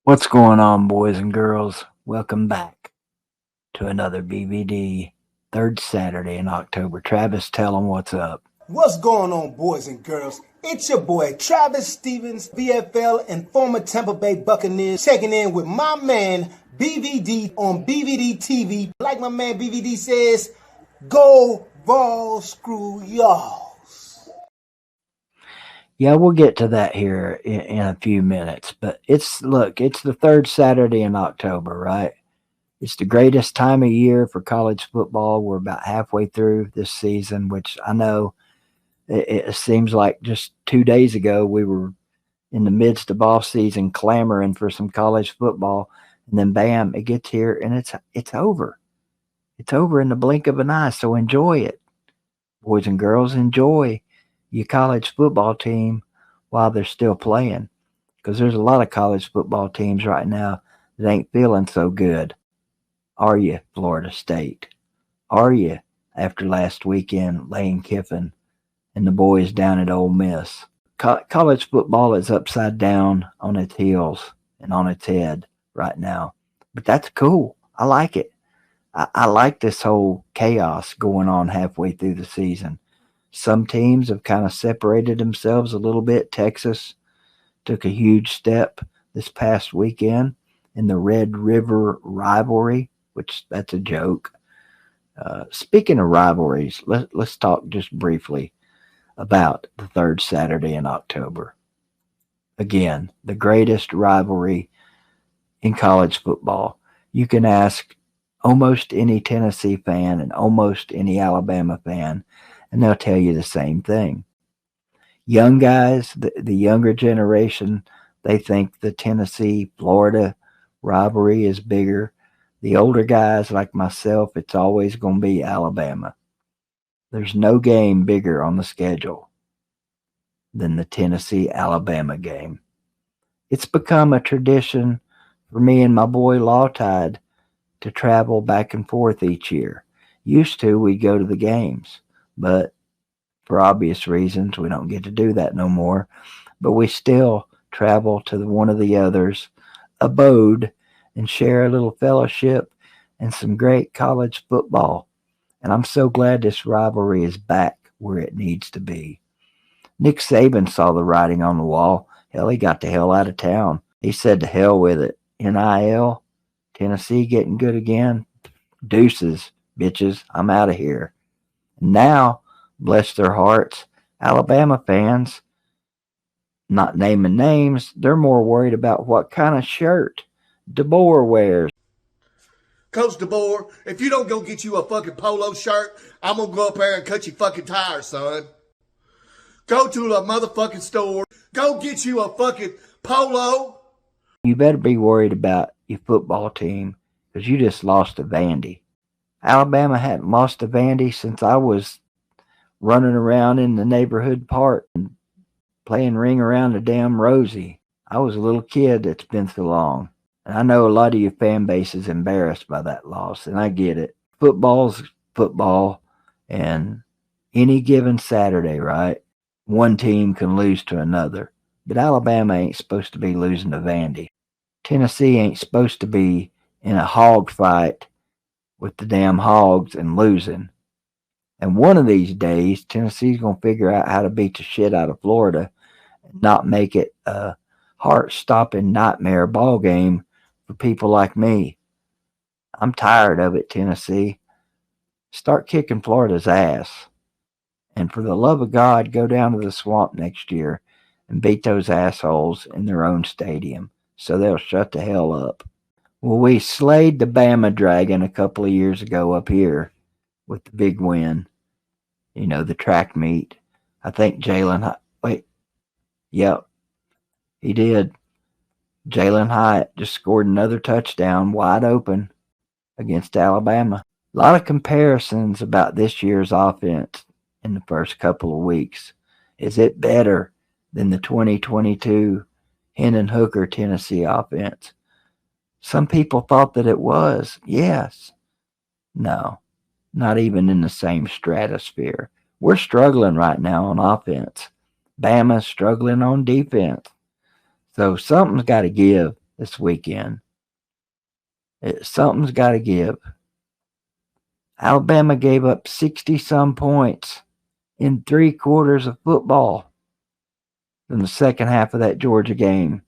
What's going on, boys and girls? Welcome back to another BVD, third Saturday in October. Travis, tell them what's up. What's going on, boys and girls? It's your boy Travis Stevens, VFL and former Tampa Bay Buccaneers, checking in with my man BVD on BVD TV. Like my man BVD says, go ball screw y'all. Yeah, we'll get to that here in a few minutes. But it's the third Saturday in October, right? It's the greatest time of year for college football. We're about halfway through this season, which I know it seems like just 2 days ago we were in the midst of off season clamoring for some college football, and then bam, it gets here and it's over. It's over in the blink of an eye. So enjoy it, boys and girls. Enjoy your college football team while they're still playing, because there's a lot of college football teams right now that ain't feeling so good. Are you, Florida State? Are you, after last weekend, Lane Kiffin and the boys down at Ole Miss? College football is upside down on its heels and on its head right now. But that's cool. I like it. I like this whole chaos going on halfway through the season. Some teams have kind of separated themselves a little bit. Texas took a huge step this past weekend in the Red River rivalry, which that's a joke. Speaking of rivalries, let's talk just briefly about the third Saturday in October. Again, the greatest rivalry in college football. You can ask almost any Tennessee fan and almost any Alabama fan, and they'll tell you the same thing. Young guys, the younger generation, they think the Tennessee Florida rivalry is bigger. The older guys like myself, it's always going to be Alabama. There's no game bigger on the schedule than the Tennessee Alabama game. It's become a tradition for me and my boy Lawtide to travel back and forth each year. Used to, we'd go to the games, but for obvious reasons, we don't get to do that no more. But we still travel to one of the other's abode and share a little fellowship and some great college football. And I'm so glad this rivalry is back where it needs to be. Nick Saban saw the writing on the wall. Hell, he got the hell out of town. He said to hell with it. NIL, Tennessee getting good again. Deuces, bitches, I'm out of here. Now, bless their hearts, Alabama fans, not naming names, they're more worried about what kind of shirt DeBoer wears. Coach DeBoer, if you don't go get you a fucking polo shirt, I'm gonna go up there and cut your fucking tires, son. Go to a motherfucking store. Go get you a fucking polo. You better be worried about your football team because you just lost to Vandy. Alabama hadn't lost to Vandy since I was running around in the neighborhood park and playing ring around the damn Rosie. I was a little kid. That's been so long. And I know a lot of your fan base is embarrassed by that loss, and I get it. Football's football, and any given Saturday, right? One team can lose to another. But Alabama ain't supposed to be losing to Vandy. Tennessee ain't supposed to be in a hog fight with the damn hogs and losing. And one of these days, Tennessee's going to figure out how to beat the shit out of Florida and not make it a heart-stopping nightmare ball game for people like me. I'm tired of it, Tennessee. Start kicking Florida's ass. And for the love of God, go down to the swamp next year and beat those assholes in their own stadium so they'll shut the hell up. Well, we slayed the Bama Dragon a couple of years ago up here with the big win. You know, the track meet. I think yep, he did. Jalen Hyatt just scored another touchdown wide open against Alabama. A lot of comparisons about this year's offense in the first couple of weeks. Is it better than the 2022 Hendon Hooker Tennessee offense? Some people thought that it was. Yes. No, not even in the same stratosphere. We're struggling right now on offense. Bama's struggling on defense. So something's got to give. this weekend. Something's got to give. Alabama gave up 60-some points in 3 quarters of football from the second half of that Georgia game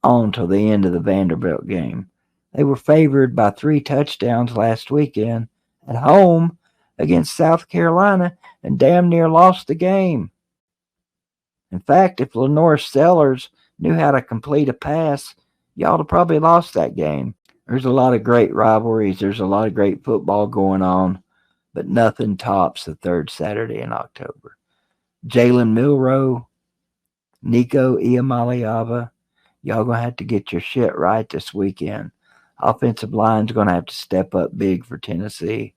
on till the end of the Vanderbilt game. They were favored by 3 touchdowns last weekend at home against South Carolina and damn near lost the game. In fact, if Lenore Sellers knew how to complete a pass, y'all would have probably lost that game. There's a lot of great rivalries. There's a lot of great football going on, but nothing tops the third Saturday in October. Jalen Milroe, Nico Iamaleava, y'all going to have to get your shit right this weekend. Offensive line's going to have to step up big for Tennessee,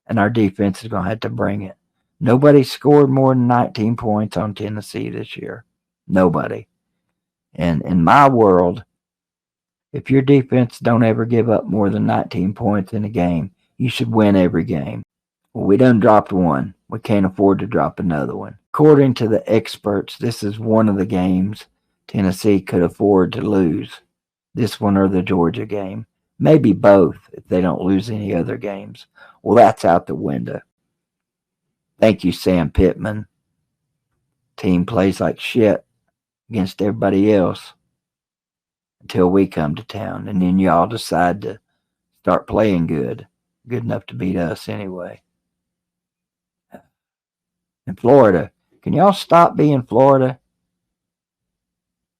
and our defense is going to have to bring it. Nobody scored more than 19 points on Tennessee this year. Nobody. And in my world, if your defense don't ever give up more than 19 points in a game, you should win every game. Well, we done dropped one. We can't afford to drop another one. According to the experts, this is one of the games Tennessee could afford to lose. This one or the Georgia game. Maybe both if they don't lose any other games. Well, that's out the window. Thank you, Sam Pittman. Team plays like shit against everybody else until we come to town. And then y'all decide to start playing good. Good enough to beat us anyway. In Florida, can y'all stop being Florida?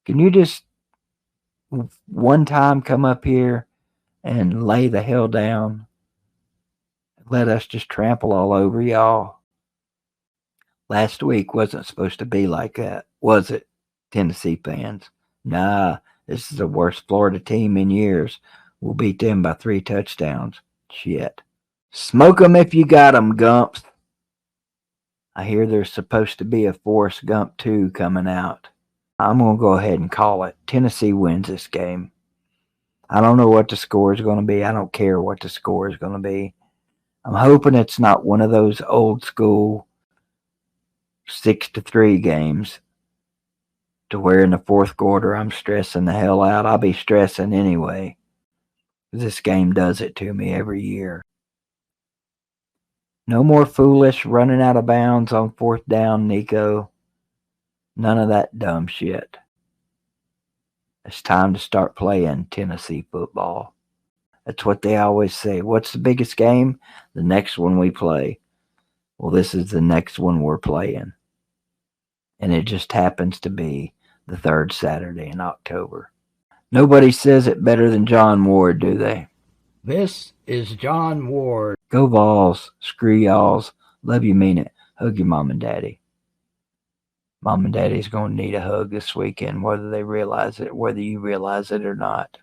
Can you just one time come up here and lay the hell down? Let us just trample all over y'all. Last week wasn't supposed to be like that, was it, Tennessee fans? Nah, this is the worst Florida team in years. We'll beat them by 3 touchdowns. Shit. Smoke 'em if you got 'em, Gumps. I hear there's supposed to be a Forrest Gump 2 coming out. I'm going to go ahead and call it. Tennessee wins this game. I don't know what the score is going to be. I don't care what the score is going to be. I'm hoping it's not one of those old school 6-3 games to where in the fourth quarter I'm stressing the hell out. I'll be stressing anyway. This game does it to me every year. No more foolish running out of bounds on 4th down, Nico. None of that dumb shit. It's time to start playing Tennessee football. That's what they always say. What's the biggest game? The next one we play. Well, this is the next one we're playing. And it just happens to be the third Saturday in October. Nobody says it better than John Ward, do they? This is John Ward. Go Vols. Screw y'alls. Love you, mean it. Hug your mom and daddy. Mom and daddy's going to need a hug this weekend, whether you realize it or not.